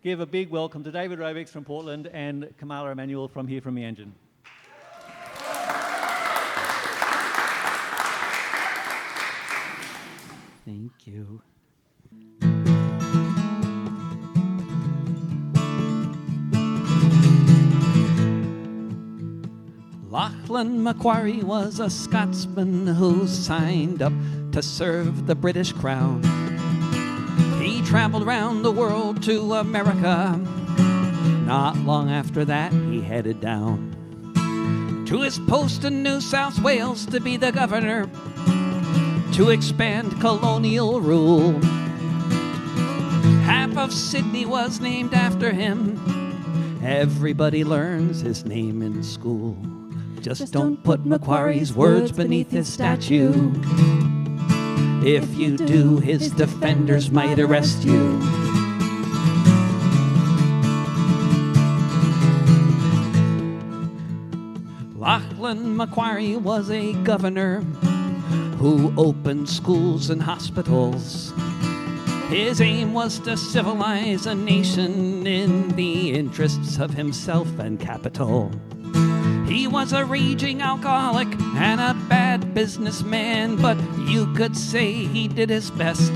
give a big welcome to David Rovics from Portland and Kamala Emanuel from here from the engine. Thank you. Lachlan Macquarie was a Scotsman who signed up to serve the British Crown. He traveled around the world to America. Not long after that, he headed down to his post in New South Wales to be the governor, to expand colonial rule. Half of Sydney was named after him. Everybody learns his name in school. Just don't put Macquarie's words beneath his statue. If you do, his defenders might arrest you. Lachlan Macquarie was a governor who opened schools and hospitals. His aim was to civilize a nation in the interests of himself and capital. He was a raging alcoholic and a bad businessman, but you could say he did his best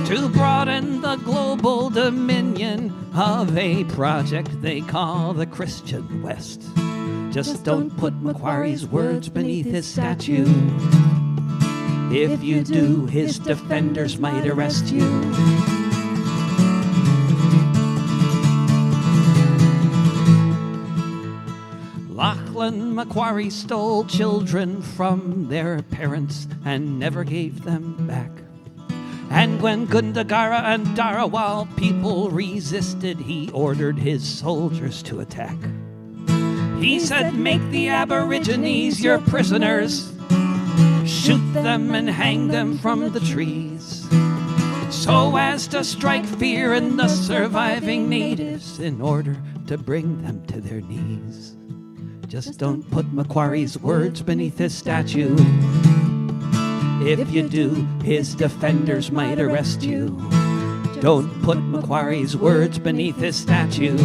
to broaden the global dominion of a project they call the Christian West. Just don't put Macquarie's words beneath his statue. If you do, his defenders might arrest you. Lachlan Macquarie stole children from their parents and never gave them back. And when Gundagara and Dharawal people resisted, he ordered his soldiers to attack. He said, make the Aborigines your prisoners. Shoot them and hang them from the trees, so as to strike fear in the surviving natives in order to bring them to their knees. Just don't put Macquarie's words beneath his statue. If you do, his defenders might arrest you. Don't put Macquarie's words beneath his statue.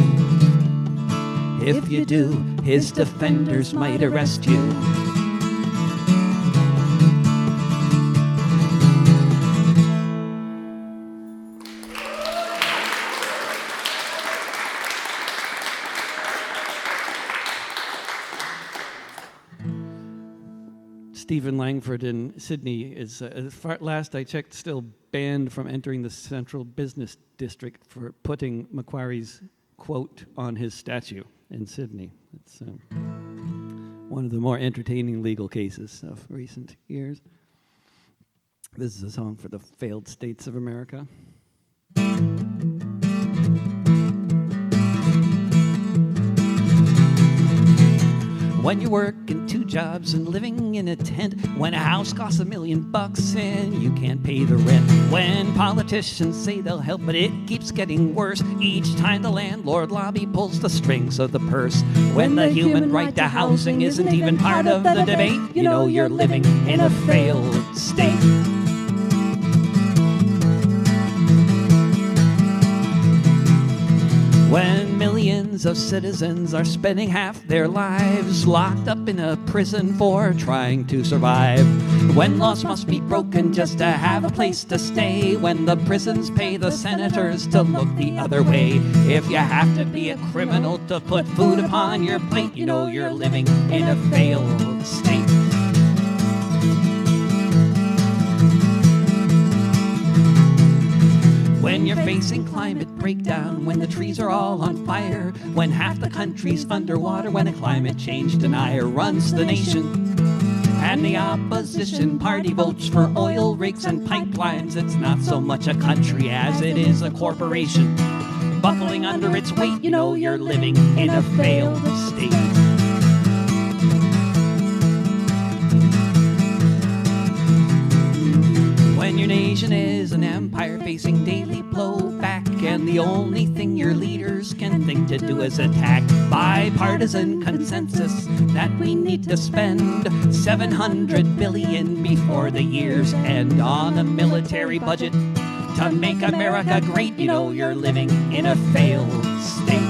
If you do, his defenders might arrest you. Stephen Langford in Sydney is, last I checked, still banned from entering the central business district for putting Macquarie's quote on his statue in Sydney. It's one of the more entertaining legal cases of recent years. This is a song for the failed states of America. When you're working 2 jobs and living in a tent, when a house costs $1 million and you can't pay the rent, when politicians say they'll help but it keeps getting worse each time the landlord lobby pulls the strings of the purse, when the human right to housing isn't even part of the debate, you know you're living in a failed state. When millions of citizens are spending half their lives locked up in a prison for trying to survive, when laws must be broken just to have a place to stay, when the prisons pay the senators to look the other way, if you have to be a criminal to put food upon your plate, you know you're living in a failed state. When you're facing climate breakdown, when the trees are all on fire, when half the country's underwater, when a climate change denier runs the nation, and the opposition party votes for oil rigs and pipelines, it's not so much a country as it is a corporation buckling under its weight, you know you're living in a failed state. When your nation is an empire facing daily blowback, and the only thing your leaders can think to do is attack, bipartisan consensus that we need to spend $700 billion before the year's end on a military budget to make America great. You know you're living in a failed state.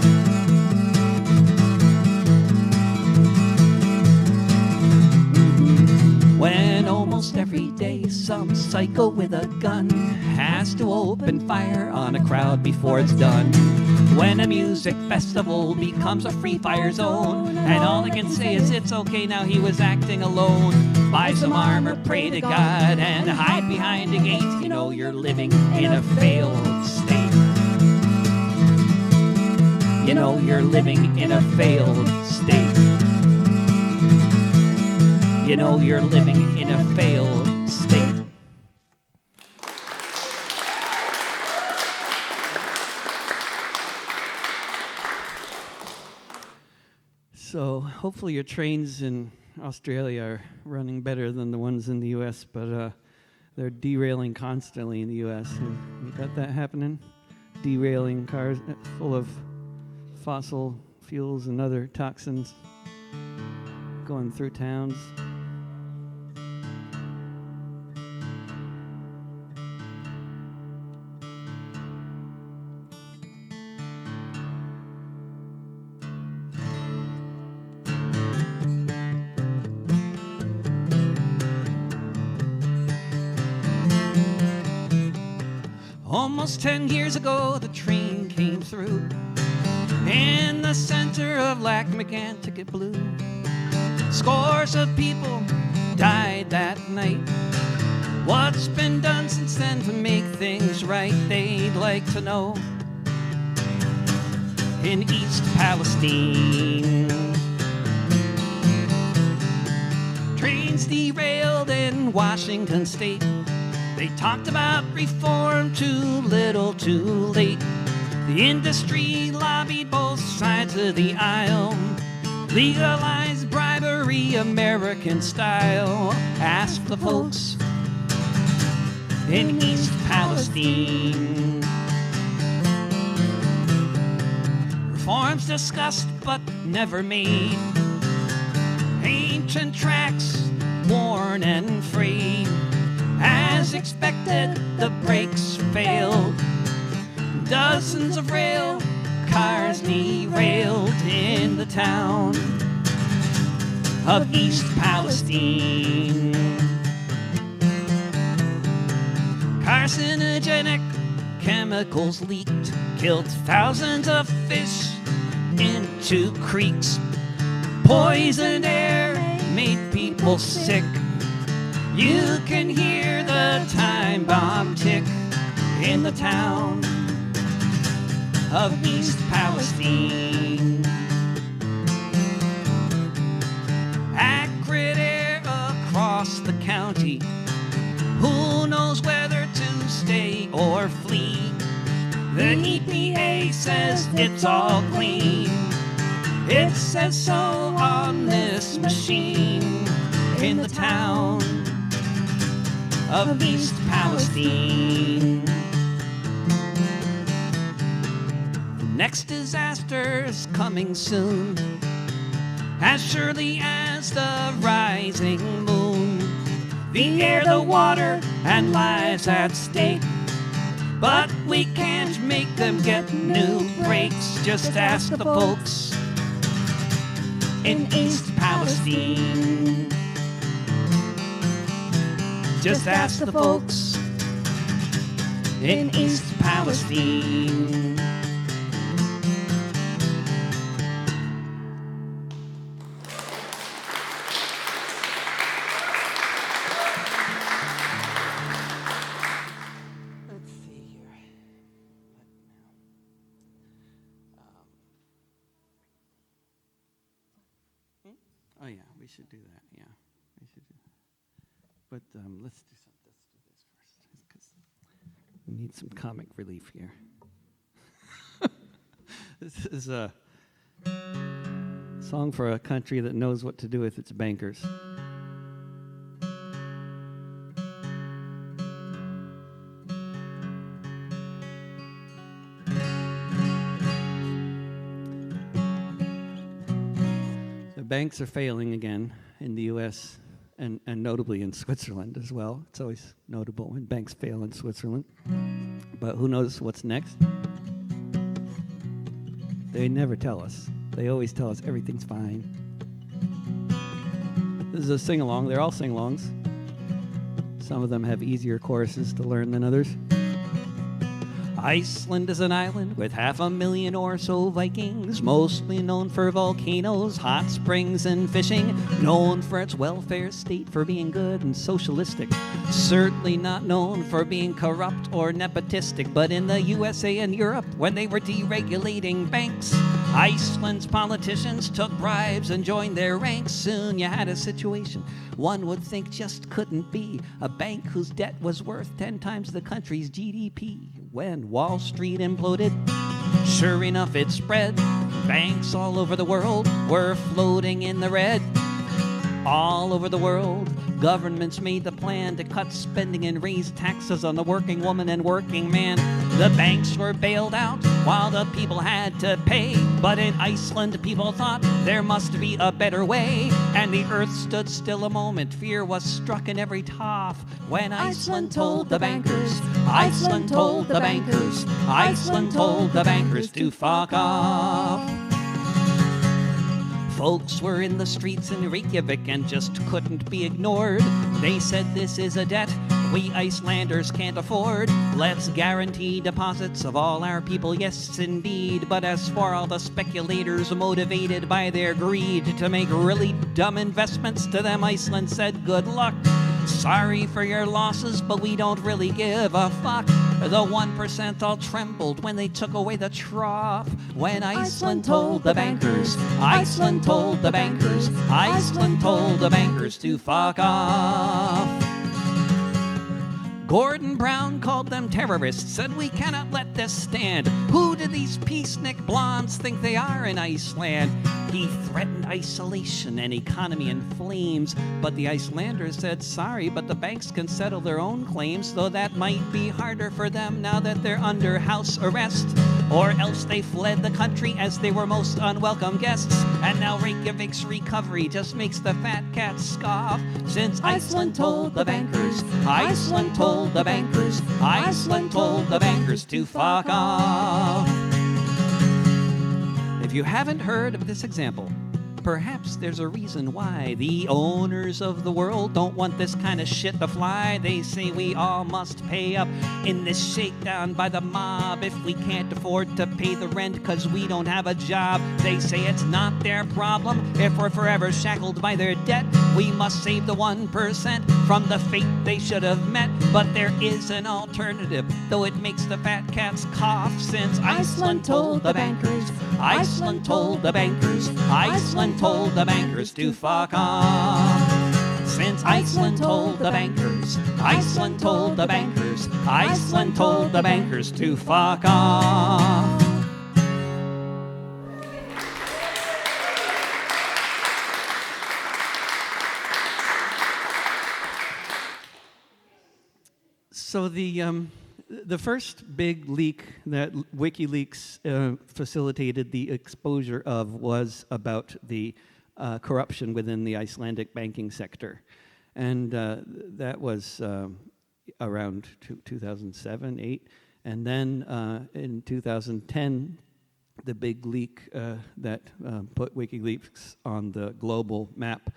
When almost every day some psycho with a gun has to open fire on a crowd before it's done. When a music festival becomes a free fire zone, and all I can say is it's okay now, he was acting alone. Buy some armor, pray to God, and hide behind a gate. You know you're living in a failed state. You know you're living in a failed state. You know you're living in a failed state. So hopefully your trains in Australia are running better than the ones in the US, but they're derailing constantly in the US. You got that happening? Derailing cars full of fossil fuels and other toxins going through towns. Almost 10 years ago, the train came through. In the center of Lachlan to get blue. Scores of people died that night. What's been done since then to make things right? They'd like to know. In East Palestine, trains derailed in Washington State. They talked about reform too little, too late. The industry lobbied both sides of the aisle. Legalize bribery American style. Ask the folks in East Palestine. Reforms discussed but never made. Ancient tracks worn and frayed. As expected, the brakes failed. Dozens of rail cars derailed in the town of East Palestine. Carcinogenic chemicals leaked, killed thousands of fish into creeks. Poisoned air made people sick. You can hear the time bomb tick in the town of East Palestine. Acrid air across the county. Who knows whether to stay or flee? The EPA says it's all clean. It says so on this machine in the town of East Palestine. The next disaster's coming soon, as surely as the rising moon. The air, the water, and lives at stake. But we can't make them get new brakes. Just ask the folks in East Palestine. Just ask the folks in East Palestine. Let's see here. Oh yeah, we should do that. Yeah, we should do that. But let's do this first, because we need some comic relief here. This is a song for a country that knows what to do with its bankers. The banks are failing again in the U.S. and notably in Switzerland as well. It's always notable when banks fail in Switzerland. But who knows what's next? They never tell us. They always tell us everything's fine. This is a sing-along. They're all sing-alongs. Some of them have easier choruses to learn than others. Iceland is an island with 500,000 or so Vikings, mostly known for volcanoes, hot springs, and fishing, known for its welfare state for being good and socialistic, certainly not known for being corrupt or nepotistic, but in the USA and Europe, when they were deregulating banks, Iceland's politicians took bribes and joined their ranks. Soon you had a situation one would think just couldn't be. A bank whose debt was worth 10 times the country's GDP. When Wall Street imploded, sure enough it spread. Banks all over the world were floating in the red. All over the world, governments made the plan to cut spending and raise taxes on the working woman and working man. The banks were bailed out while the people had to pay. But in Iceland, people thought there must be a better way. And the earth stood still a moment. Fear was struck in every top when Iceland told the bankers, Iceland told the bankers, Iceland told the bankers to fuck off. Folks were in the streets in Reykjavik and just couldn't be ignored. They said this is a debt we Icelanders can't afford. Let's guarantee deposits of all our people, yes indeed. But as for all the speculators motivated by their greed to make really dumb investments, to them Iceland said good luck. Sorry for your losses, but we don't really give a fuck. The 1% all trembled when they took away the trough. When Iceland told the bankers, Iceland told the bankers, Iceland told the bankers to fuck off. Gordon Brown called them terrorists, said we cannot let this stand. Who do these peacenik blondes think they are in Iceland? He threatened isolation and economy in flames, but the Icelanders said sorry, but the banks can settle their own claims, though that might be harder for them now that they're under house arrest. Or else they fled the country as they were most unwelcome guests, and now Reykjavik's recovery just makes the fat cats scoff. Since Iceland told the bankers, Iceland told the bankers, Iceland told the bankers to fuck off. If you haven't heard of this example, perhaps there's a reason why the owners of the world don't want this kind of shit to fly. They say we all must pay up in this shakedown by the mob if we can't afford to pay the rent because we don't have a job. They say it's not their problem if we're forever shackled by their debt. We must save the 1% from the fate they should have met. But there is an alternative, though it makes the fat cats cough. Since Iceland told the bankers, Iceland told the bankers, Iceland told the bankers to fuck off. Since Iceland told the bankers, Iceland told the bankers, Iceland told the bankers to fuck off. So the first big leak that WikiLeaks facilitated the exposure of was about the corruption within the Icelandic banking sector. And that was around 2007, 8. And then in 2010, the big leak that put WikiLeaks on the global map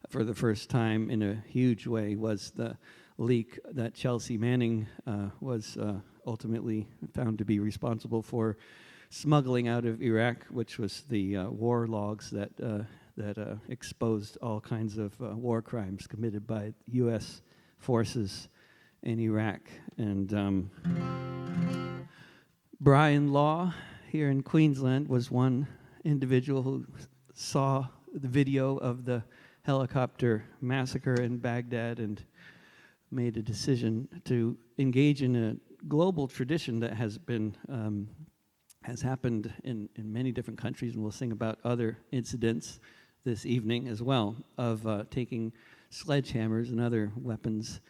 for the first time in a huge way was the leak that Chelsea Manning was ultimately found to be responsible for smuggling out of Iraq, which was the war logs that exposed all kinds of war crimes committed by U.S. forces in Iraq. And Brian Law here in Queensland was one individual who saw the video of the helicopter massacre in Baghdad and made a decision to engage in a global tradition that has been has happened in many different countries, and we'll sing about other incidents this evening as well, of taking sledgehammers and other weapons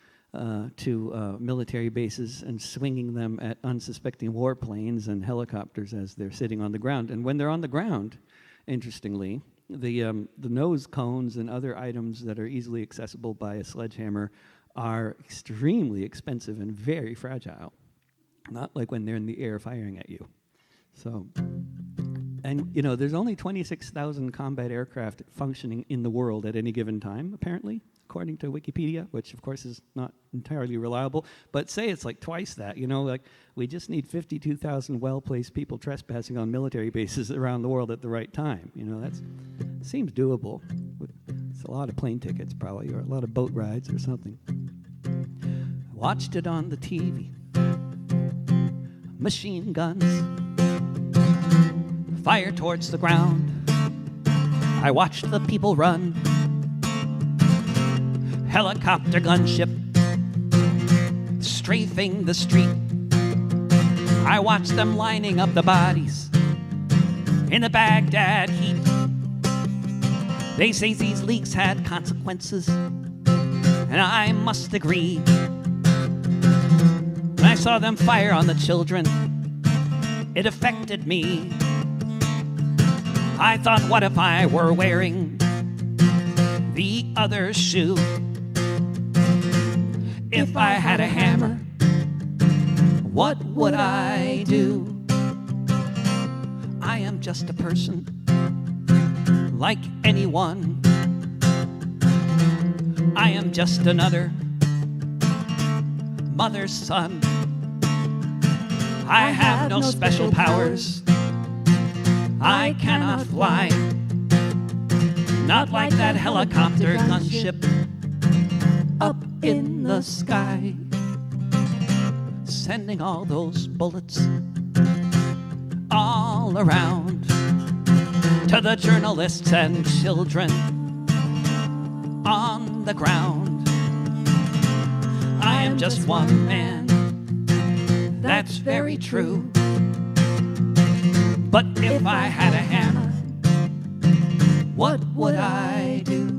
to military bases and swinging them at unsuspecting warplanes and helicopters as they're sitting on the ground. And when they're on the ground, interestingly, the nose cones and other items that are easily accessible by a sledgehammer are extremely expensive and very fragile. Not like when they're in the air firing at you. So, and you know, there's only 26,000 combat aircraft functioning in the world at any given time, apparently, according to Wikipedia, which of course is not entirely reliable, but say it's like twice that, you know, like we just need 52,000 well-placed people trespassing on military bases around the world at the right time. You know, that seems doable. It's a lot of plane tickets probably, or a lot of boat rides or something. I watched it on the TV. Machine guns fire towards the ground. I watched the people run. Helicopter gunship strafing the street. I watched them lining up the bodies in the Baghdad heat. They say these leaks had consequences, and I must agree. When I saw them fire on the children, it affected me. I thought, what if I were wearing the other shoe? If I had a hammer, what would I do? I am just a person, like anyone. I am just another mother's son. I have no special powers. I cannot fly, not like that helicopter gunship up in the sky, sending all those bullets all around to the journalists and children on the ground. I am just one man, that's very true. But if I had a hammer, what would I do?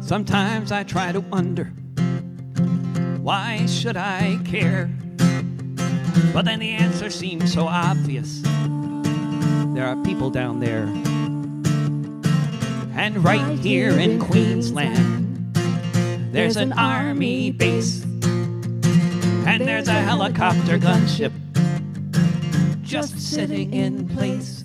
Sometimes I try to wonder, why should I care? But then the answer seems so obvious. There are people down there. And right here in Queensland, there's an army base. And there's a helicopter gunship just sitting in place.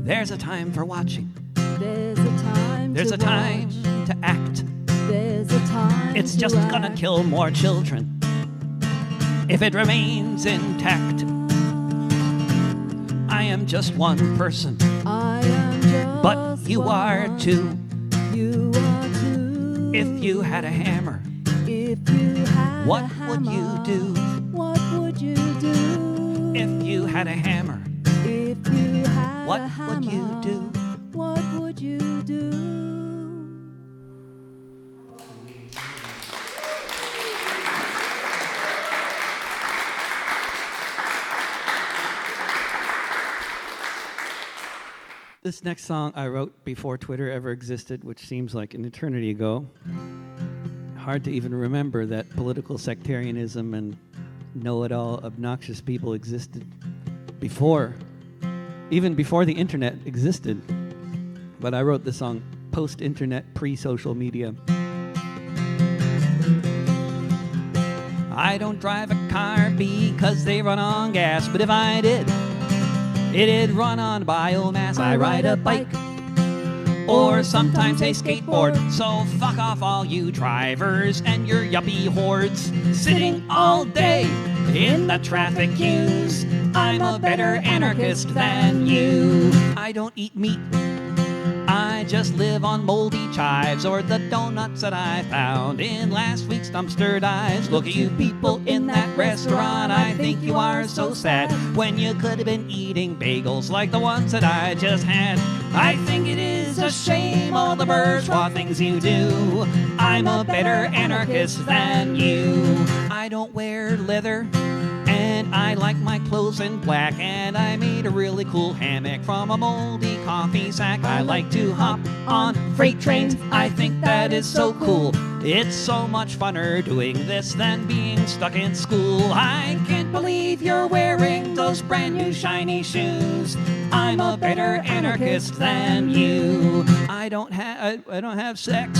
There's a time for watching. There's a time to act. There's a time it's just gonna kill more children if it remains intact. I am just one person, but you are too. If you had a hammer, what would you do? What would you do? If you had a hammer, what would you do? What would you do? This next song I wrote before Twitter ever existed, which seems like an eternity ago. Hard to even remember that political sectarianism and know-it-all obnoxious people existed even before the internet existed. But I wrote the song post-internet, pre-social media. I don't drive a car because they run on gas, but if I did, it'd run on biomass. I ride a bike, or sometimes a skateboard. So fuck off all you drivers and your yuppie hordes, sitting all day in the traffic queues. I'm a better anarchist than you. I don't eat meat, I just live on moldy chives or the donuts that I found in last week's dumpster dives. Look at you people in that restaurant, I think you are so sad when you could have been eating bagels like the ones that I just had. I think it is a shame all the bourgeois things you do. I'm a better anarchist than you. I don't wear leather and I like my clothes in black, and I made a really cool hammock from a moldy coffee sack. I like to hop on freight trains, I think that is so cool. It's so much funner doing this than being stuck in school. I can't believe you're wearing those brand new shiny shoes. I'm a better anarchist than you. I don't have sex,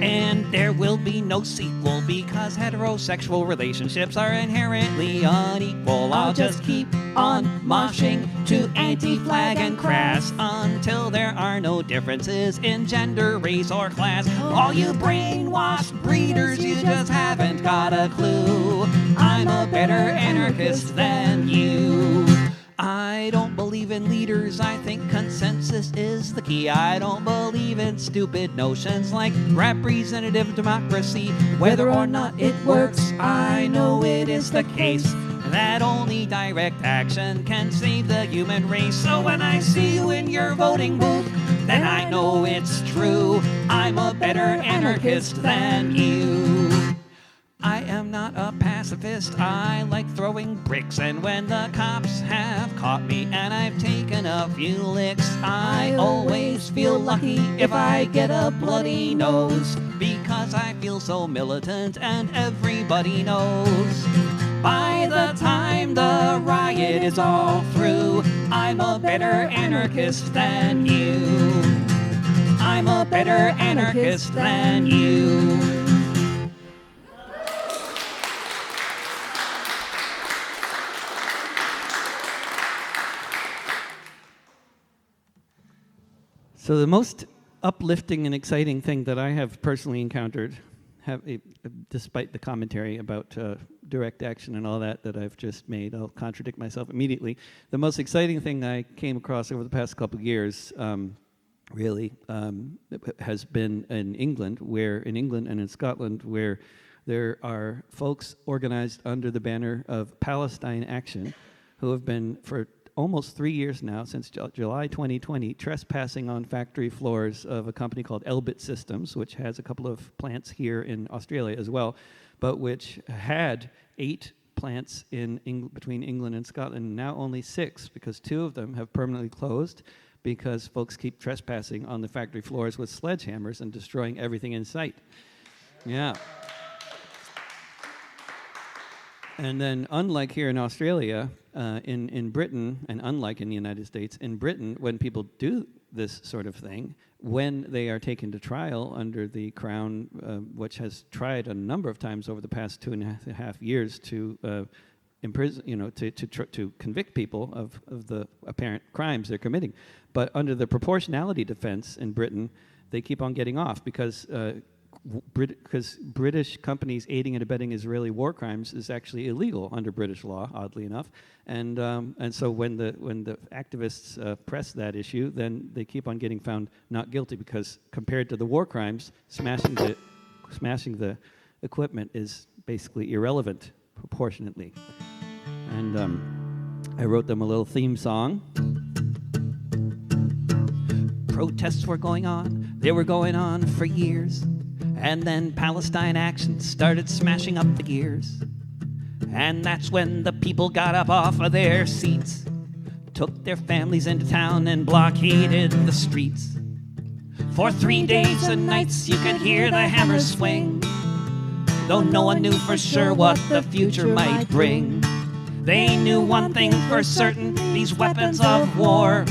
and there will be no sequel because heterosexual relationships are inherently unequal. I'll just keep on moshing to Anti-Flag and Crass until there are no differences in gender, race, or class. All you brainwashed breeders, you just haven't got a clue. I'm a better anarchist than you. I don't believe in leaders, I think consensus is the key. I don't believe in stupid notions like representative democracy. Whether or not it works, I know it is the case that only direct action can save the human race. So when I see you in your voting booth, then I know it's true. I'm a better anarchist than you. I am not a pacifist, I like throwing bricks, and when the cops have caught me and I've taken a few licks, I always feel lucky if I get a bloody nose, because I feel so militant and everybody knows. By the time the riot is all through, I'm a better anarchist than you. I'm a better anarchist than you. So the most uplifting and exciting thing that I have personally encountered, despite the commentary about direct action and all that I've just made, I'll contradict myself immediately. The most exciting thing I came across over the past couple of years, has been in England and in Scotland, where there are folks organized under the banner of Palestine Action who have been for almost 3 years now, since July 2020, trespassing on factory floors of a company called Elbit Systems, which has a couple of plants here in Australia as well, but which had 8 plants between England and Scotland, now only 6, because 2 of them have permanently closed because folks keep trespassing on the factory floors with sledgehammers and destroying everything in sight. Yeah. And then, unlike here in Australia, in Britain, and unlike in the United States, in Britain, when people do this sort of thing, when they are taken to trial under the Crown, which has tried a number of times over the past 2.5 years to imprison, to convict people of the apparent crimes they're committing, but under the proportionality defense in Britain, they keep on getting off because British companies aiding and abetting Israeli war crimes is actually illegal under British law, oddly enough, and so when the activists press that issue, then they keep on getting found not guilty, because compared to the war crimes, smashing the equipment is basically irrelevant proportionately. And I wrote them a little theme song. Protests were going on; they were going on for years. And then Palestine Action started smashing up the gears. And that's when the people got up off of their seats, took their families into town and blockaded the streets. For 3 days and nights you could hear the hammers swing, though no one knew for sure what the future might bring. They knew one thing for certain: these weapons of war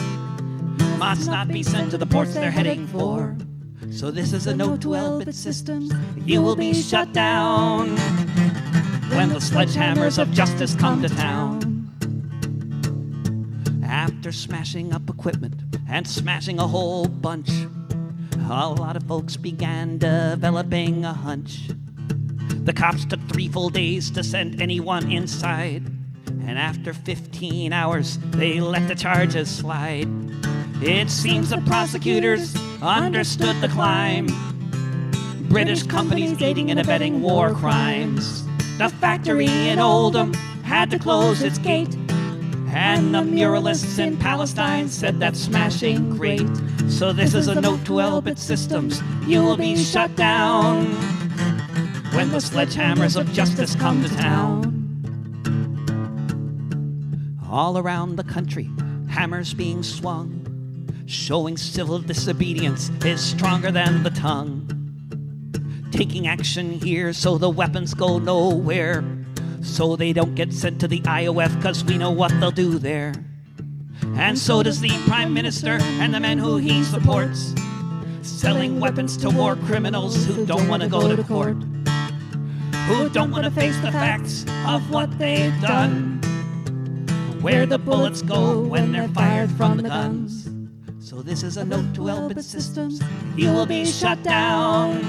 must not be sent to the ports they're heading for. So this is a note to Elbit Systems: you will be shut down when the sledgehammers of justice come to town. After smashing up equipment and smashing a whole bunch, a lot of folks began developing a hunch. The cops took 3 full days to send anyone inside, and after 15 hours they let the charges slide. It seems the prosecutors understood the climb. British companies aiding and abetting war crimes. The factory in Oldham had to close its gate, and the muralists in Palestine said that's smashing great. So this is a note to Elbit systems, you will be shut down when the sledgehammers of justice come to town. All around the country, hammers being swung, showing civil disobedience is stronger than the tongue. Taking action here so the weapons go nowhere, so they don't get sent to the IOF, cause we know what they'll do there. And so does the Prime Minister and the men who he supports, selling weapons to war criminals who don't want to go to court, who don't want to face the facts of what they've done, where the bullets go when they're fired from the guns. So this is a note to Elbit systems, you will be shut down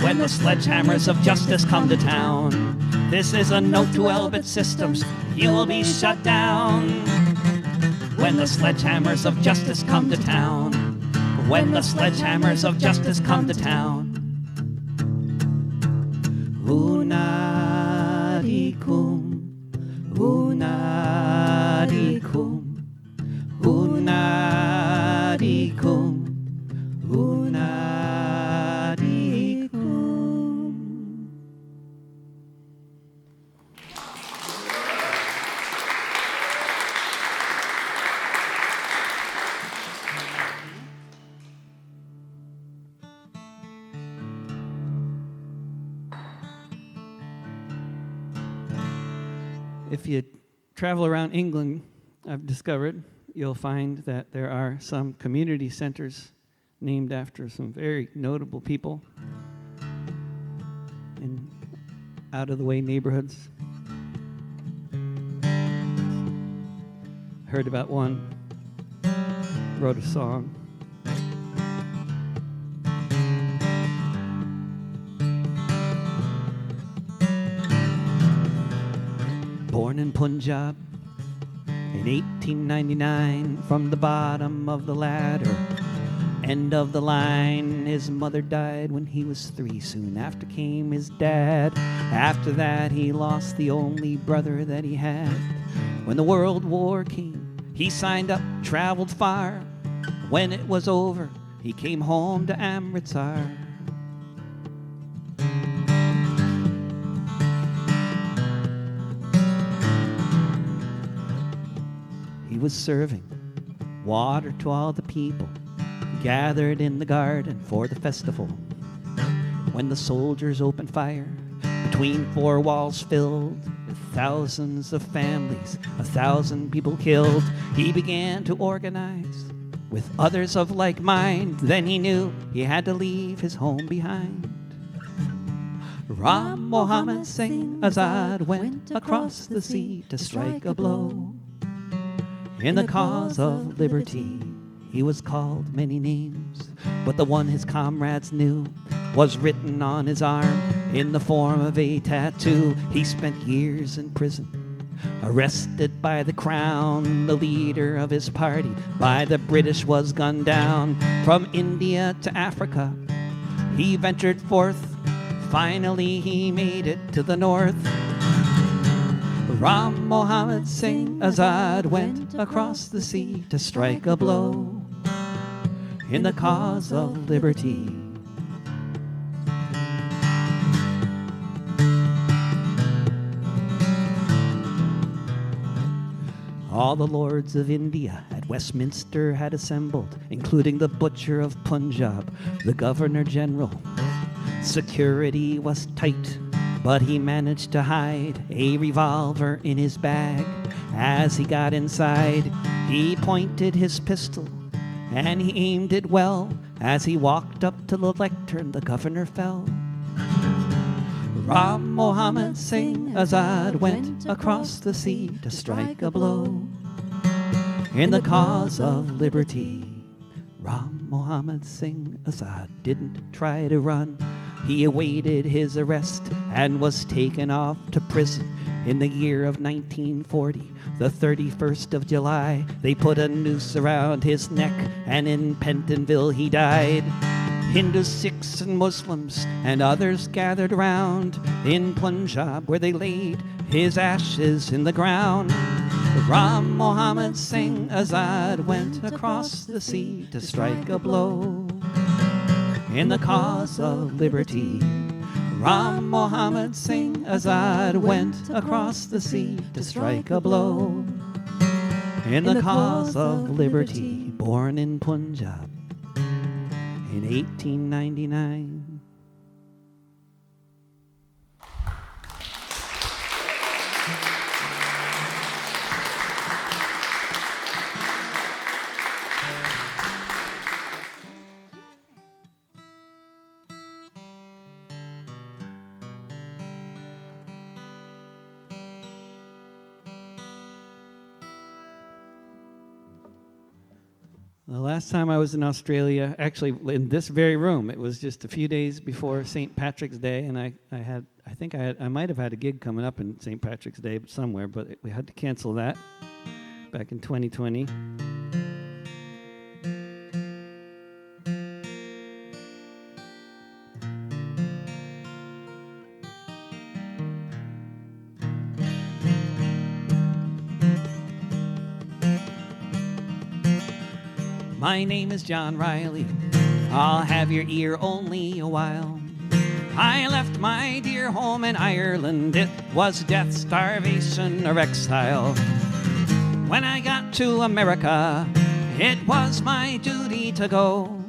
when the sledgehammers of justice come to town. This is a note to Elbit systems, you will be shut down when the sledgehammers of justice come to town. When the sledgehammers of justice come to town. Unadikum, unadikum, unadikum, unadikum. If you travel around England, I've discovered, you'll find that there are some community centers named after some very notable people in out-of-the-way neighborhoods. Heard about one, wrote a song. Born in Punjab in 1899, from the bottom of the ladder, end of the line. His mother died when he was 3. Soon after came his dad. After that he lost the only brother that he had. When the World War came, he signed up, traveled far. When it was over, he came home to Amritsar. He was serving water to all the people gathered in the garden for the festival. When the soldiers opened fire between 4 walls filled with thousands of families, 1,000 people killed, he began to organize with others of like mind. Then he knew he had to leave his home behind. Ram Mohamed Singh Azad went across the sea to strike a blow in the cause of liberty. He was called many names, but the one his comrades knew was written on his arm in the form of a tattoo. He spent years in prison, arrested by the crown. The leader of his party by the British was gunned down. From India to Africa, he ventured forth. Finally, he made it to the north. Ram Mohamed Singh Azad went across the sea to strike a blow in the cause of liberty. All the lords of India at Westminster had assembled, including the butcher of Punjab, the Governor General. Security was tight, but he managed to hide a revolver in his bag. As he got inside, he pointed his pistol, and he aimed it well. As he walked up to the lectern, the governor fell. Ram Mohamed Singh Azad went across the sea to strike a blow in the cause of liberty. Ram Mohamed Singh Azad didn't try to run, He awaited his arrest and was taken off to prison in the year of 1940. The 31st of July, they put a noose around his neck, and in Pentonville he died. Hindus, Sikhs, and Muslims, and others gathered round in Punjab, where they laid his ashes in the ground. Ram Mohamed Singh Azad went across the sea to strike a blow in the cause of liberty. Ram Mohamed Singh Azad went across the sea to strike a blow in the cause of liberty, born in Punjab in 1899. The last time I was in Australia, actually in this very room, it was just a few days before St. Patrick's Day, and I might have had a gig coming up in St. Patrick's Day somewhere, but we had to cancel that back in 2020. My name is John Riley, I'll have your ear only a while. I left my dear home in Ireland, it was death, starvation, or exile. When I got to America, it was my duty to go,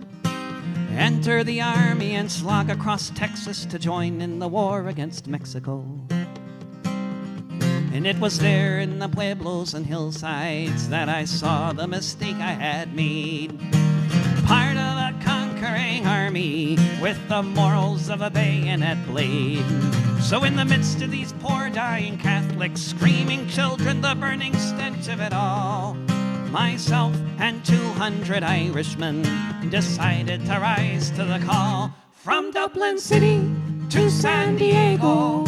enter the army and slog across Texas to join in the war against Mexico. And it was there in the pueblos and hillsides that I saw the mistake I had made. Part of a conquering army with the morals of a bayonet blade. So in the midst of these poor dying Catholics, screaming children, the burning stench of it all, myself and 200 Irishmen decided to rise to the call. From Dublin City to San Diego,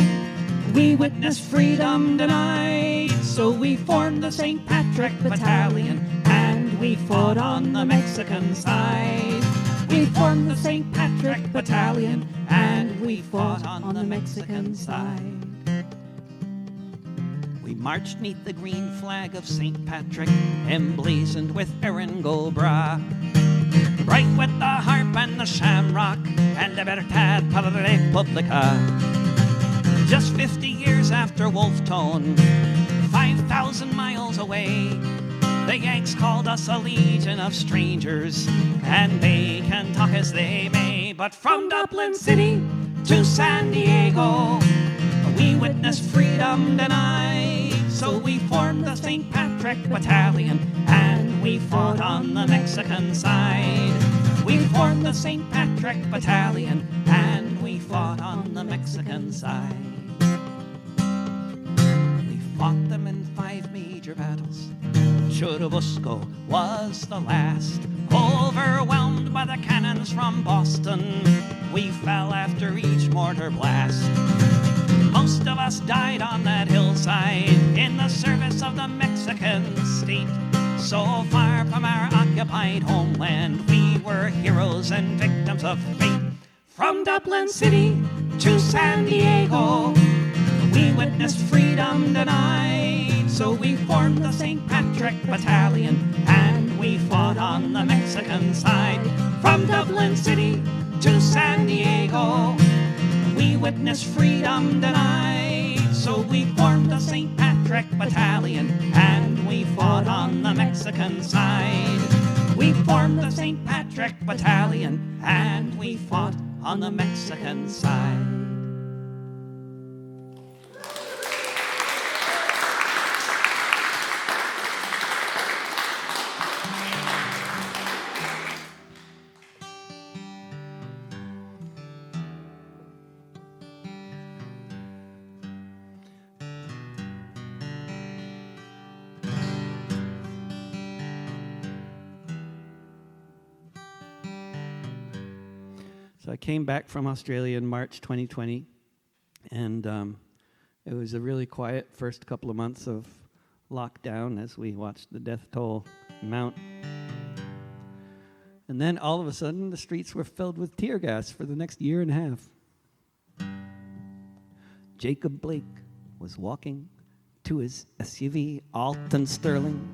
we witnessed freedom denied, so we formed the St. Patrick Battalion, and we fought on the Mexican side. We formed the St. Patrick Battalion, and we fought on the Mexican side. We marched neath the green flag of St. Patrick, emblazoned with Erangel bra, bright with the harp and the shamrock, and Libertad para la Republica. Just 50 years after Wolfe Tone, 5,000 miles away, the Yanks called us a legion of strangers, and they can talk as they may. But from Dublin City to San Diego, we witnessed freedom denied. So we formed the St. Patrick Battalion, and we fought on the Mexican side. We formed the St. Patrick Battalion, and we fought on the Mexican side. We fought them in 5 major battles. Churubusco was the last. Overwhelmed by the cannons from Boston, we fell after each mortar blast. Most of us died on that hillside in the service of the Mexican state. So far from our occupied homeland, we were heroes and victims of fate. From Dublin City to San Diego, we witnessed freedom denied. So we formed the St. Patrick Battalion, and we fought on the Mexican side. From Dublin City to San Diego, we witnessed freedom denied. So we formed the St. Patrick Battalion, and we fought on the Mexican side. We formed the St. Patrick Battalion, and we fought on the Mexican side. So I came back from Australia in March 2020, and it was a really quiet first couple of months of lockdown as we watched the death toll mount. And then all of a sudden, the streets were filled with tear gas for the next year and a half. Jacob Blake was walking to his SUV. Alton Sterling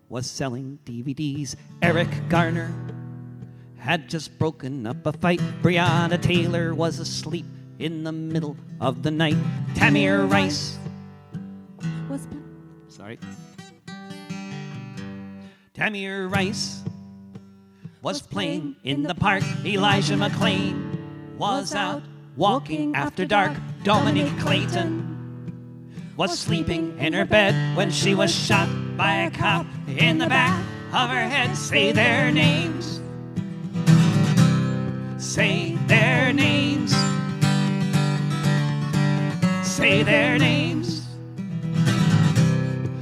was selling DVDs. Eric Garner had just broken up a fight. Breonna Taylor was asleep in the middle of the night. Tamir Rice Was Tamir Rice was playing in the park. Elijah McClain was out walking after dark. Dominique Clayton was sleeping in her bed when she was shot by a cop in the back of her head. Say their names. Say their names. Say their names.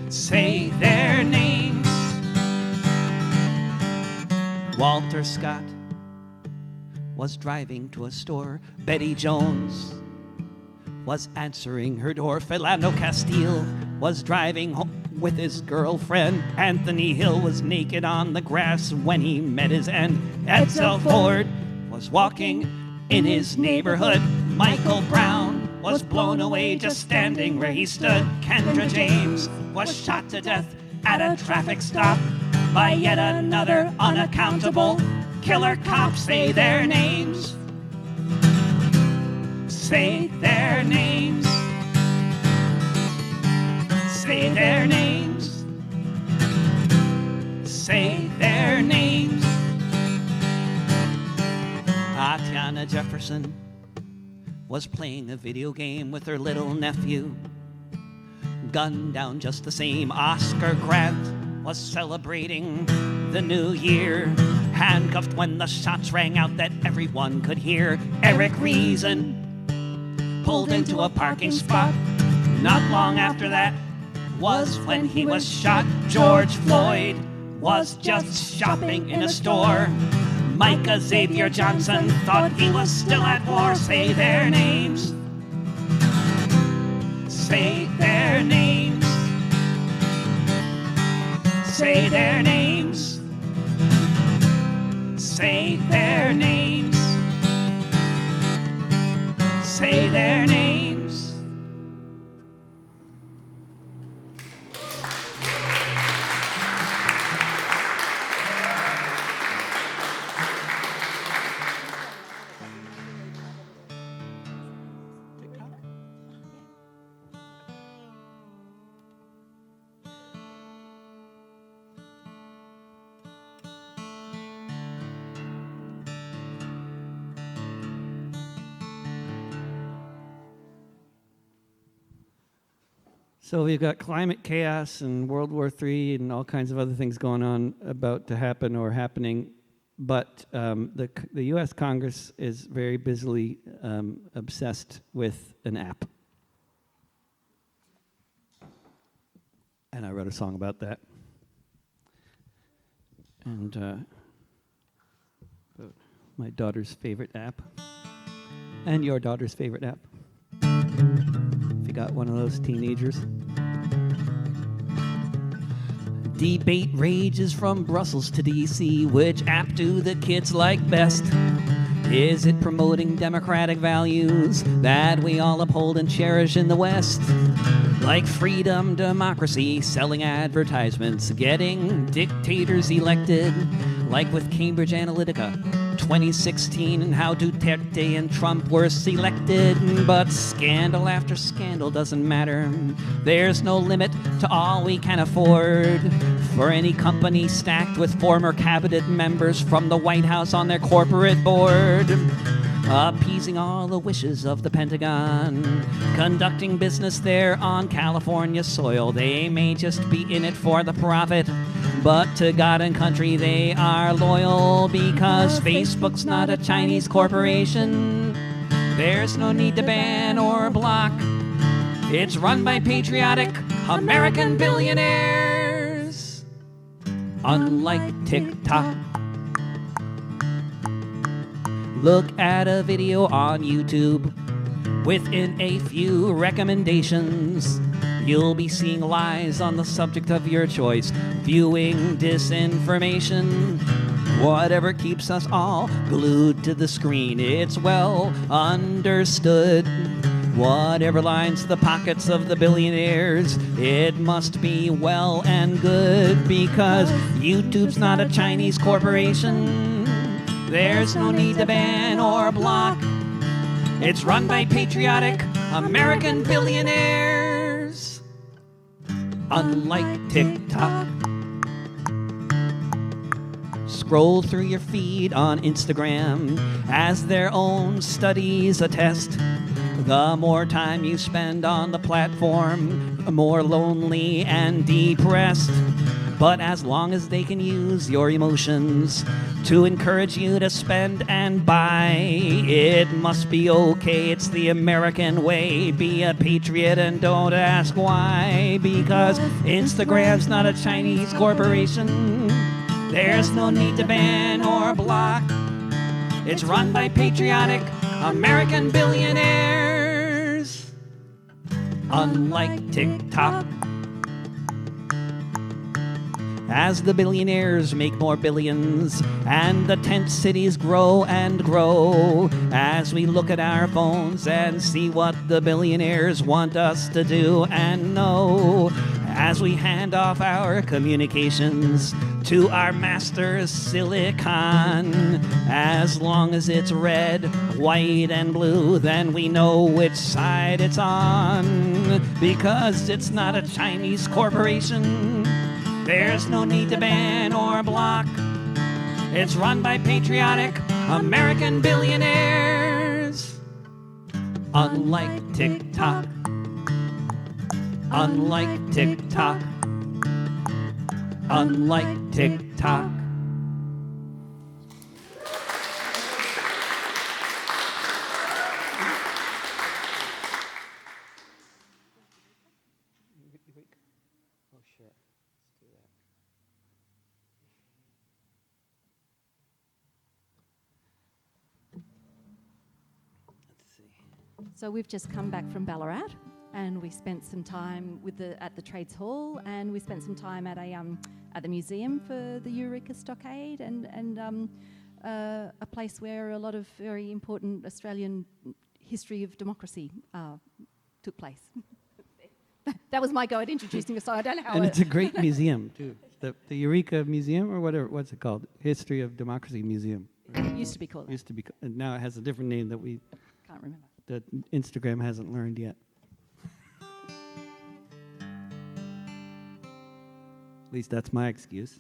Say their names. Walter Scott was driving to a store. Betty Jones was answering her door. Philando Castile was driving home with his girlfriend. Anthony Hill was naked on the grass when he met his end. Edsel Ford was walking in his neighborhood. Michael Brown was blown away just standing where he stood. Kendra James was shot to death at a traffic stop by yet another unaccountable killer cop. Say their names. Say their names. Say their names. Say their names. Tatiana Jefferson was playing a video game with her little nephew. Gunned down just the same. Oscar Grant was celebrating the new year. Handcuffed when the shots rang out that everyone could hear. Eric Reason pulled into a parking spot. Not long after that was when he was shot. George Floyd was just shopping in a store. Micah Xavier Johnson thought he was still at war. Say their names. Say their names. Say their names. Say their names. Say their names. So we've got climate chaos and World War III and all kinds of other things going on about to happen or happening, but the U.S. Congress is very busily obsessed with an app. And I wrote a song about that. And my daughter's favorite app. And your daughter's favorite app. If you got one of those teenagers. Debate rages from Brussels to DC. Which app do the kids like best? Is it promoting democratic values that we all uphold and cherish in the West? Like freedom, democracy, selling advertisements, getting dictators elected, like with Cambridge Analytica 2016 and how Duterte and Trump were selected. But scandal after scandal doesn't matter. There's no limit to all we can afford for any company stacked with former cabinet members from the White House on their corporate board. Appeasing all the wishes of the Pentagon, conducting business there on California soil. They may just be in it for the profit, but to God and country they are loyal, because Facebook's not a Chinese corporation. There's no need to ban or block. It's run by patriotic American billionaires. Unlike TikTok, Look at a video on YouTube. Within a few recommendations, you'll be seeing lies on the subject of your choice, viewing disinformation. Whatever keeps us all glued to the screen, it's well understood. Whatever lines the pockets of the billionaires, it must be well and good, because YouTube's not a Chinese corporation. There's no need to ban or block. It's run by patriotic American billionaires. Unlike TikTok. Scroll through your feed on Instagram, as their own studies attest. The more time you spend on the platform, the more lonely and depressed. But as long as they can use your emotions to encourage you to spend and buy, it must be okay. It's the American way. Be a patriot and don't ask why, because Instagram's not a Chinese corporation. There's no need to ban or block. It's run by patriotic American billionaires. Unlike TikTok. As the billionaires make more billions and the tent cities grow and grow, as we look at our phones and see what the billionaires want us to do and know, as we hand off our communications to our master Silicon, as long as it's red, white, and blue, then we know which side it's on, because it's not a Chinese corporation. There's no need to ban or block. It's run by patriotic American billionaires. Unlike TikTok. Unlike TikTok. Unlike TikTok. So we've just come back from Ballarat, and we spent some time at the Trades Hall, and we spent some time at the museum for the Eureka Stockade, and a place where a lot of very important Australian history of democracy took place. That was my go at introducing us, so I don't know how. And it's a great museum too. The Eureka Museum, or whatever. What's it called? History of Democracy Museum. It used to be called that. Used to be, and now it has a different name that we Can't remember. that Instagram hasn't learned yet. At least that's my excuse.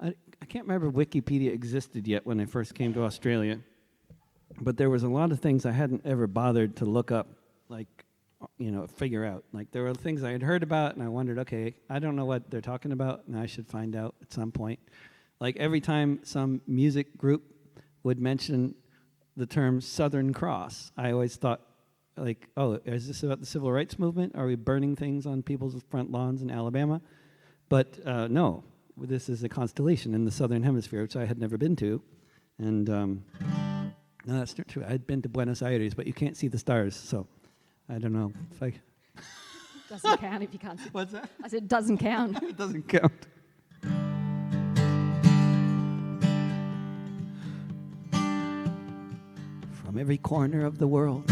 I can't remember Wikipedia existed yet when I first came to Australia, but there was a lot of things I hadn't ever bothered to look up, like, figure out. Like, there were things I had heard about, and I wondered, okay, I don't know what they're talking about, and I should find out at some point. Like, every time some music group would mention the term Southern Cross, I always thought, like, oh, is this about the civil rights movement? Are we burning things on people's front lawns in Alabama? But no, this is a constellation in the southern hemisphere, which I had never been to. And no, that's not true. I'd been to Buenos Aires, but you can't see the stars, so I don't know if I... Doesn't count if you can't see. What's that? I said doesn't count. It doesn't count. From every corner of the world,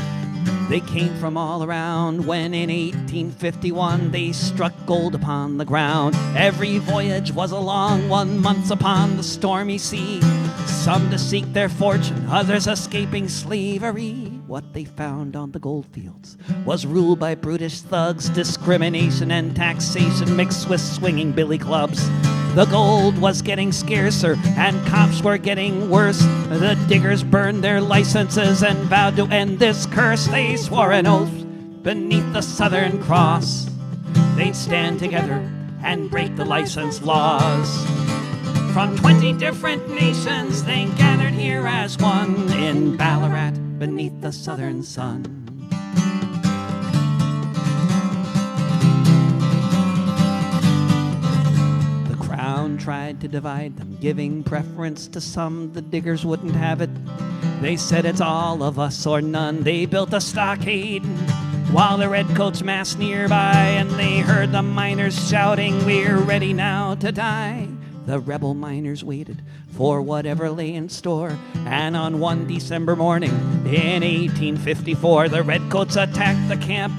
they came from all around. When in 1851 they struck gold upon the ground, every voyage was a long one, months upon the stormy sea. Some to seek their fortune, others escaping slavery. What they found on the gold fields was ruled by brutish thugs, discrimination and taxation mixed with swinging billy clubs. The gold was getting scarcer and cops were getting worse. The diggers burned their licenses and vowed to end this curse. They swore an oath beneath the Southern Cross. They'd stand together and break the license laws. From 20 different nations they gathered here as one in Ballarat beneath the southern sun. tried to divide them, giving preference to some. The diggers wouldn't have it. They said it's all of us or none. They built a stockade while the redcoats massed nearby, and they heard the miners shouting, "We're ready now to die." The rebel miners waited for whatever lay in store, and on one December morning in 1854, the redcoats attacked the camp.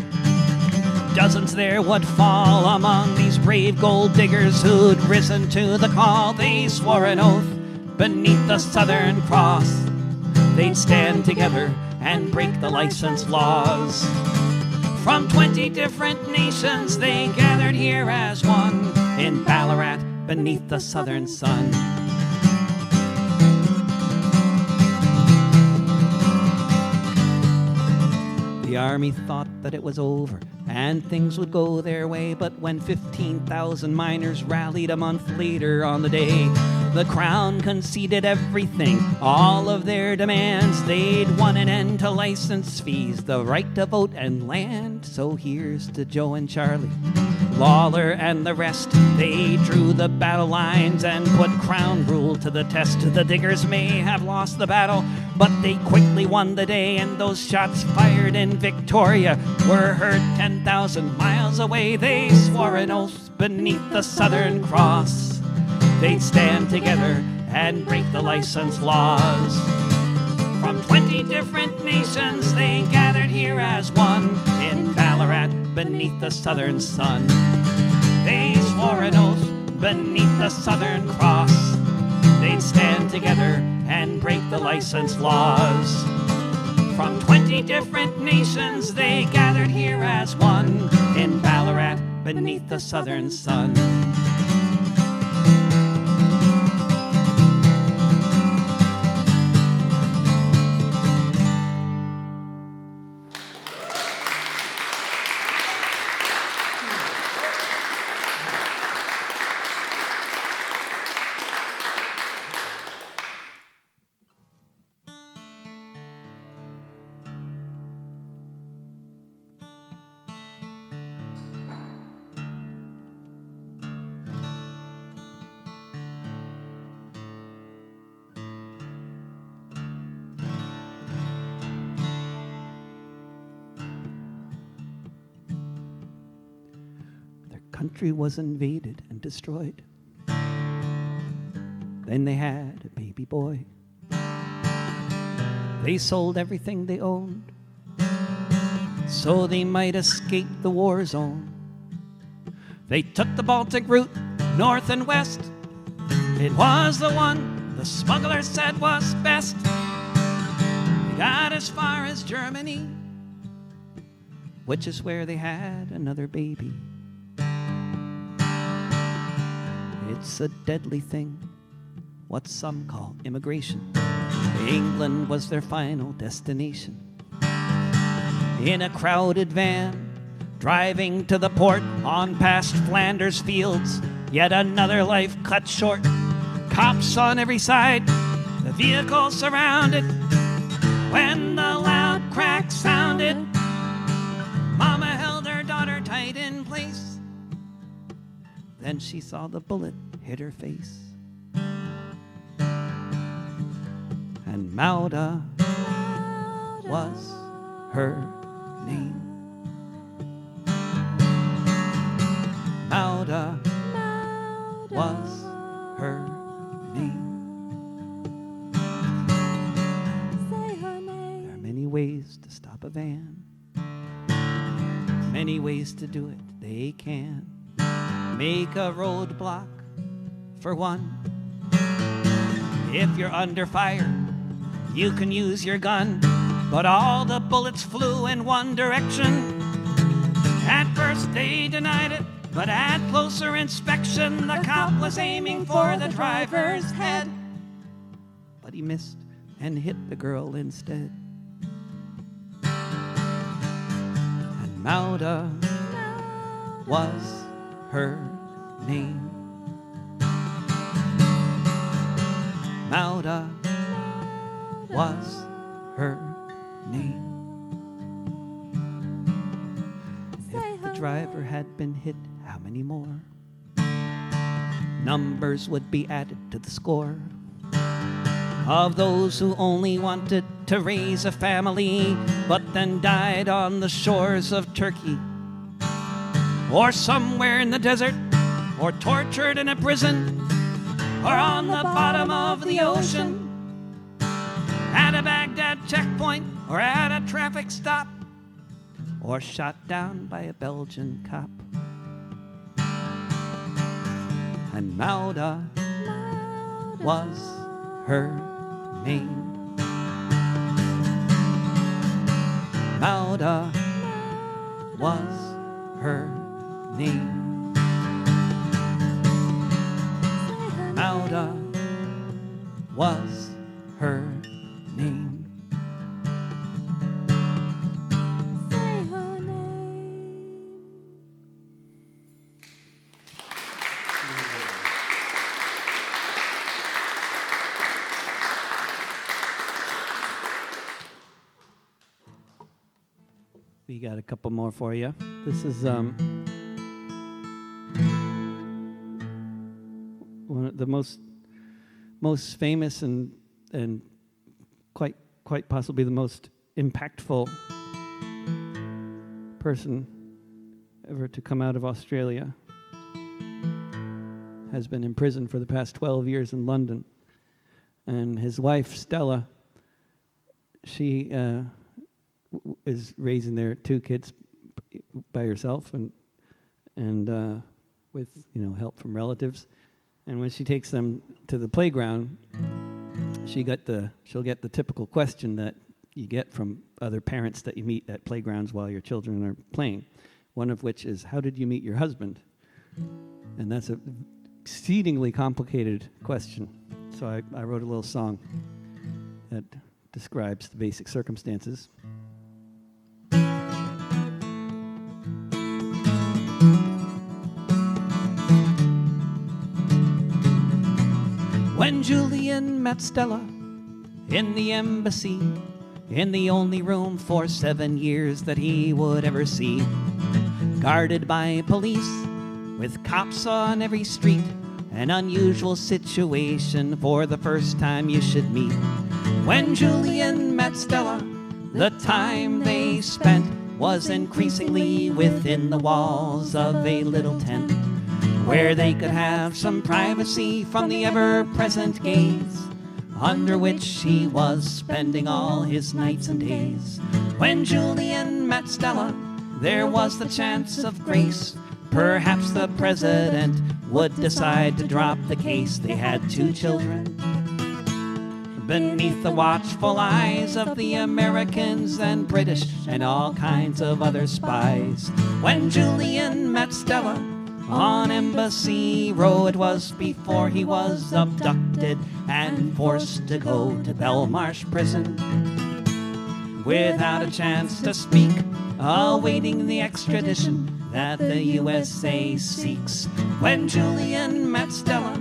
Dozens there would fall among these brave gold diggers who'd risen to the call. They swore an oath beneath the Southern Cross. They'd stand together and break the license laws. From 20 different nations they gathered here as one in Ballarat beneath the southern sun. The army thought that it was over and things would go their way, but when 15,000 miners rallied a month later on the day, the Crown conceded everything, all of their demands. They'd won an end to license fees, the right to vote and land. So here's to Joe and Charlie, Lawler and the rest. They drew the battle lines and put Crown rule to the test. The diggers may have lost the battle, but they quickly won the day, and those shots fired in Victoria were heard 10,000 miles away. They swore an oath beneath the Southern Cross. They'd stand together and break the license laws. From 20 different nations they gathered here as one in Ballarat beneath the southern sun. They swore an oath beneath the Southern Cross. They'd stand together and break the license laws. From 20 different nations they gathered here as one in Ballarat beneath the southern sun. Country was invaded and destroyed. Then they had a baby boy. They sold everything they owned so they might escape the war zone. They took the Baltic route, north and west. It was the one the smuggler said was best. They got as far as Germany, which is where they had another baby. It's a deadly thing, what some call immigration. England was their final destination. In a crowded van, driving to the port on past Flanders fields, yet another life cut short. Cops on every side, the vehicle surrounded. When the loud crack sounded, Mama held her daughter tight in place. Then she saw the bullet hit her face. And Mawda was her name. Mawda was her name. Say her name. There are many ways to stop a van, many ways to do it. They can make a roadblock, for one. If you're under fire, you can use your gun, but all the bullets flew in one direction. At first they denied it, but at closer inspection, the cop was aiming for the driver's head. But he missed and hit the girl instead. And Mawda was her name. Mawda was her name. If the driver had been hit, how many more? numbers would be added to the score of those who only wanted to raise a family, but then died on the shores of Turkey, or somewhere in the desert, or tortured in a prison, or on the bottom of the ocean, at a Baghdad checkpoint, or at a traffic stop, or shot down by a Belgian cop. And Mawda was her name. Mawda was her name. Mawda was her name. Say her name. We got a couple more for you. This is one of the most famous and quite possibly the most impactful person ever to come out of Australia. Has been in prison for the past 12 years in London. And his wife, Stella, she is raising their two kids by herself and with help from relatives. And when she takes them to the playground, she'll get the typical question that you get from other parents that you meet at playgrounds while your children are playing. One of which is, how did you meet your husband? And that's a exceedingly complicated question. So I wrote a little song that describes the basic circumstances. When Julian met Stella in the embassy, in the only room for 7 years that he would ever see, guarded by police with cops on every street, an unusual situation for the first time you should meet. When Julian met Stella, the time they spent was increasingly within the walls of a little tent, where they could have some privacy from the ever-present gaze, under which he was spending all his nights and days. When Julian met Stella, there was the chance of grace. Perhaps the president would decide to drop the case. They had 2 children beneath the watchful eyes of the Americans and British and all kinds of other spies. When Julian met Stella on Embassy Row, it was before he was abducted and forced to go to Belmarsh prison, without a chance to speak, awaiting the extradition that the USA seeks. When Julian met Stella,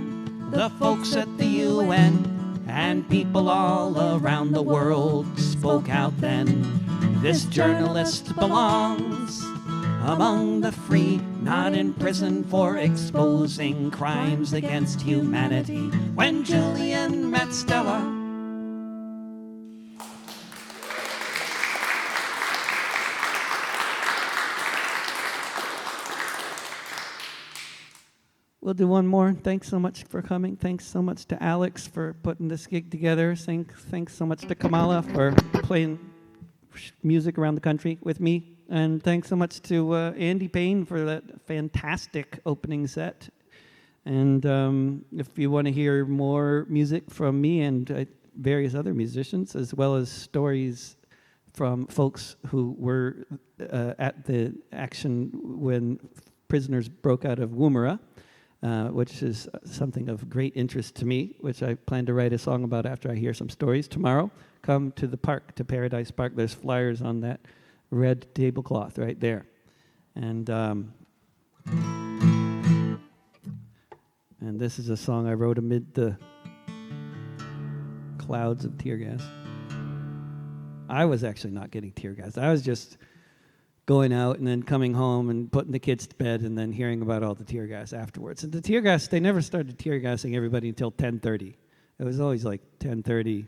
the folks at the UN and people all around the world spoke out then. This journalist belongs among the free, not in prison for exposing crimes against humanity. When Julian met Stella, we'll do one more. Thanks so much for coming. Thanks so much to Alex for putting this gig together. Thanks so much to Kamala for playing music around the country with me. And thanks so much to Andy Payne for that fantastic opening set. And if you want to hear more music from me and various other musicians, as well as stories from folks who were at the action when prisoners broke out of Woomera, which is something of great interest to me, which I plan to write a song about after I hear some stories tomorrow, come to the park, to Paradise Park. There's flyers on that red tablecloth right there. And this is a song I wrote amid the clouds of tear gas. I was actually not getting tear gas. I was just going out and then coming home and putting the kids to bed and then hearing about all the tear gas afterwards. And the tear gas, they never started tear gassing everybody until 10:30. It was always like 10:30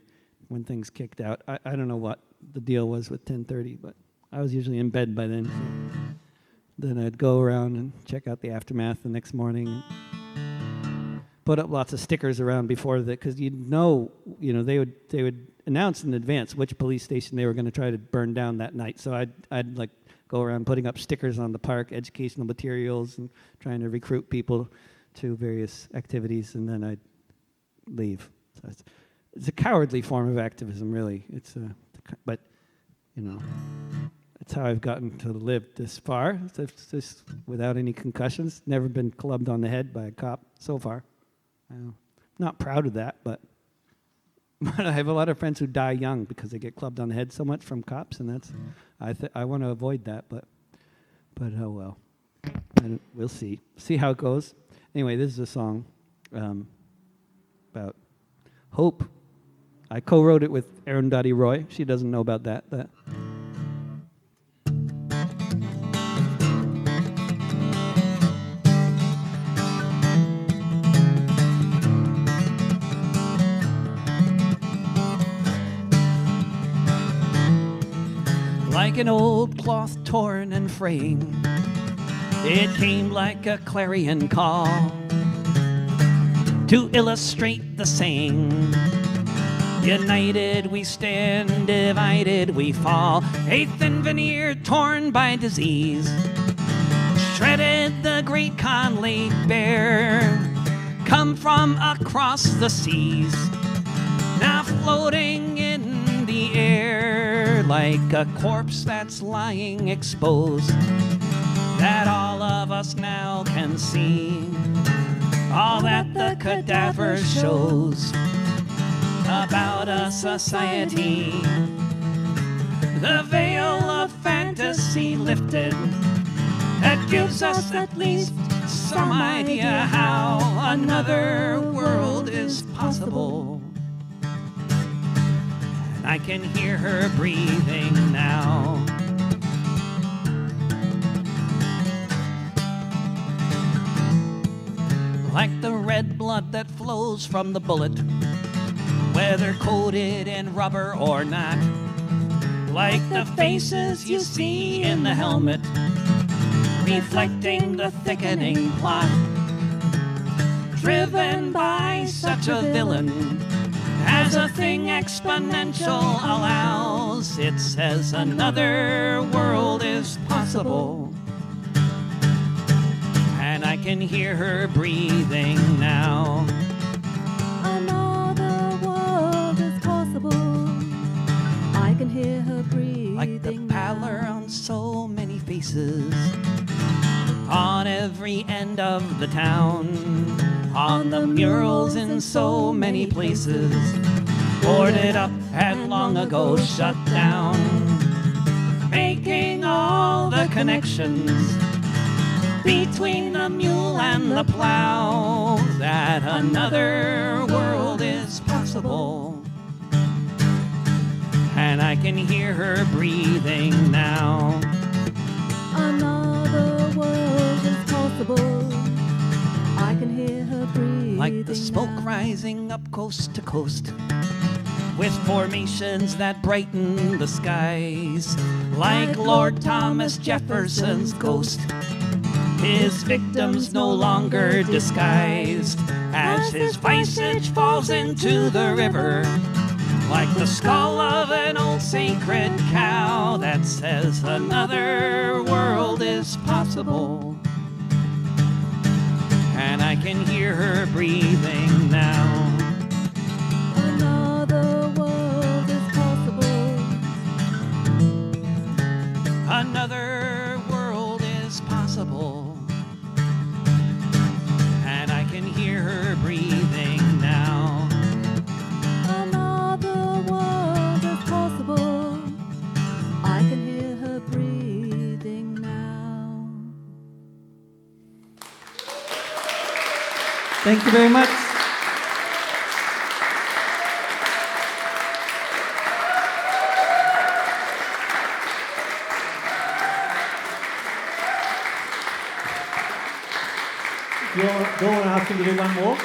when things kicked out. I don't know what the deal was with 10:30, but I was usually in bed by then. So then I'd go around and check out the aftermath the next morning. And put up lots of stickers around before that, because they would announce in advance which police station they were going to try to burn down that night. So I'd like go around putting up stickers on the park, educational materials, and trying to recruit people to various activities, and then I'd leave. So it's a cowardly form of activism, really. But it's how I've gotten to live this far. This without any concussions. Never been clubbed on the head by a cop so far. I'm not proud of that, but I have a lot of friends who die young because they get clubbed on the head so much from cops, and that's I want to avoid that, but oh well. We'll see how it goes. Anyway, this is a song about hope. I co-wrote it with Arundhati Roy. She doesn't know about that. Like an old cloth torn and fraying, it came like a clarion call to illustrate the saying: united we stand, divided we fall. A thin veneer torn by disease shredded the great Khan laid bare, come from across the seas, now floating in the air like a corpse that's lying exposed, that all of us now can see. All that the cadaver shows about a society, the veil of fantasy lifted, that gives us at least some idea how another world is possible. And I can hear her breathing now. Like the red blood that flows from the bullet, whether coated in rubber or not. Like the faces you see in the helmet, reflecting the thickening plot. Driven by such a villain, as a thing exponential allows, it says another world is possible. And I can hear her breathing now. Another world is possible. I can hear her breathing. Like the pallor on so many faces, on every end of the town, on the murals in so many places, boarded up and long ago shut down, making all the connections between the mule and the plow, that another world is possible. And I can hear her breathing now. Another world is possible. I can hear her breathing. Like the smoke rising up coast to coast, with formations that brighten the skies, like Lord Thomas Jefferson's ghost, his victims no longer disguised, as his visage falls into the river, like the skull of an old sacred cow that says another world is possible. And I can hear her breathing now. Another world is possible. Another world is possible. And I can hear her breathing now. Another world is possible. I can hear her breathing now. Thank you very much. Dawn asked him to do one more.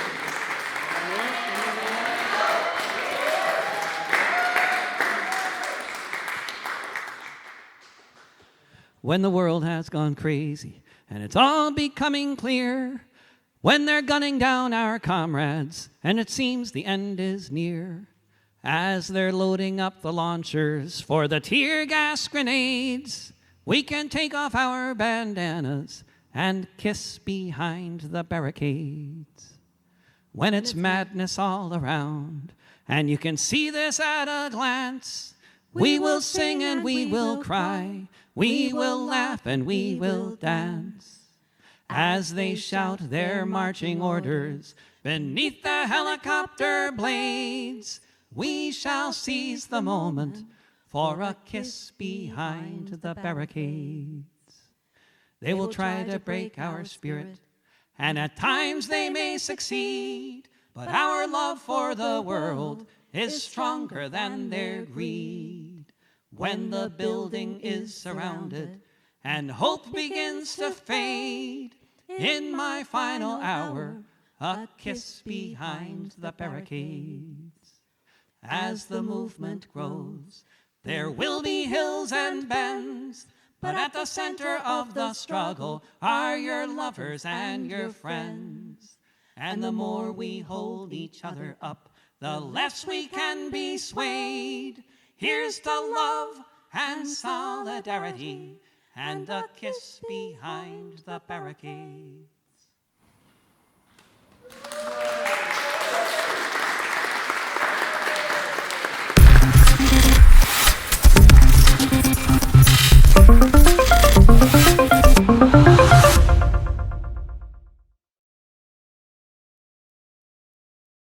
When the world has gone crazy and it's all becoming clear, when they're gunning down our comrades and it seems the end is near, as they're loading up the launchers for the tear gas grenades, we can take off our bandanas and kiss behind the barricades. When it's madness all around and you can see this at a glance, we will sing and we will cry, we will laugh and we will dance, as they shout their marching orders beneath the helicopter blades. We shall seize the moment for a kiss behind the barricades. They will try to break our spirit, and at times they may succeed, but our love for the world is stronger than their greed. When the building is surrounded and hope begins to fade, in my final hour, a kiss behind the barricades. As the movement grows, there will be hills and bends, but at the center of the struggle are your lovers and your friends. And the more we hold each other up, the less we can be swayed. Here's to love and solidarity and a kiss behind the barricades.